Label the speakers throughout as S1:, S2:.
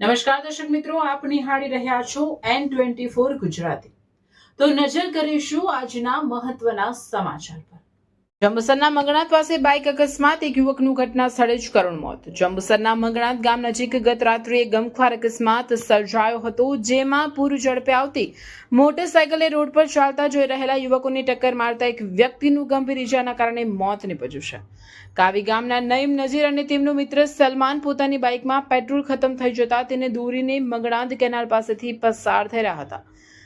S1: નમસ્કાર દર્શક મિત્રો, આપ નિહાળી રહ્યા છો N24 ગુજરાતી। તો નજર કરીશું આજના મહત્વના સમાચાર પર। જંબુસરના મંગણાત પાસે બાઇક અકસ્માત, એક યુવકનું ઘટના સ્થળે જ કરુણ મોત। જંબુસરના મંગણાત ગામ નજીક ગત રાત્રે ગમખ્વાર અકસ્માત સર્જાયો હતો, જેમાં પૂર ઝડપે આવતી મોટરસાયકલે રોડ પર ચાલતા જોઈ રહેલા યુવકોને ટક્કર મારતા એક વ્યક્તિનું ગંભીર ઈજાના કારણે મોત નીપજ્યું છે। કાવી ગામના નઈમ નજીર અને તેમનો મિત્ર સલમાન પોતાની બાઇકમાં પેટ્રોલ ખતમ થઈ જતા તેને દોરીને મંગણાત કેનાલ પાસેથી પસાર થઈ રહ્યા હતા।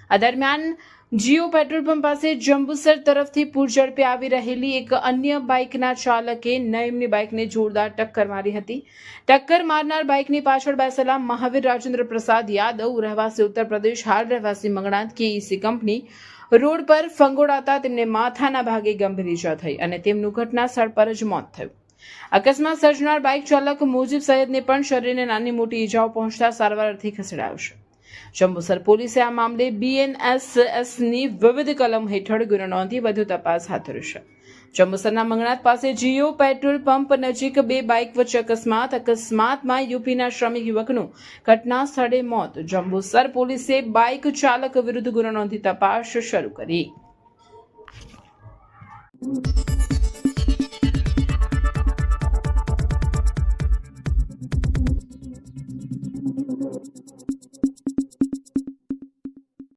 S1: આ દરમિયાન જીઓ પેટ્રોલ પંપ પાસે જંબુસર તરફથી પૂર ઝડપે આવી રહેલી એક અન્ય બાઇકના ચાલકે નઈમની બાઇકને જોરદાર ટક્કર મારી હતી। ટક્કર મારનાર બાઇકની પાછળ બેસેલા મહાવીર રાજેન્દ્ર પ્રસાદ યાદવ, રહેવાસી ઉત્તર પ્રદેશ, હાલ રહેવાસી મંગણાત કેઈસી કંપની, રોડ પર ફંગોળાતા તેમને માથાના ભાગે ગંભીર ઈજા થઈ અને તેમનું ઘટના સ્થળ પર જ મોત થયું। અકસ્માત સર્જનાર બાઇક ચાલક મુજીબ સૈયદને પણ શરીરને નાની મોટી ઈજાઓ પહોંચતા સારવાર અર્થે ખસેડાયો છે। જંબુસર પોલીસે આ મામલે BNSSની વિવિધ કલમ હેઠળ ગુનો નોંધી વધુ તપાસ હાથ ધરી છે। જંબુસરના મંગણાત પાસે જીઓ પેટ્રોલ પંપ નજીક બે બાઇક વચ્ચે અકસ્માતમાં યુપીના શ્રમિક યુવકનું ઘટના સ્થળે મોત। જંબુસર પોલીસે બાઇક ચાલક વિરુદ્ધ ગુનો નોંધી તપાસ શરૂ કરી।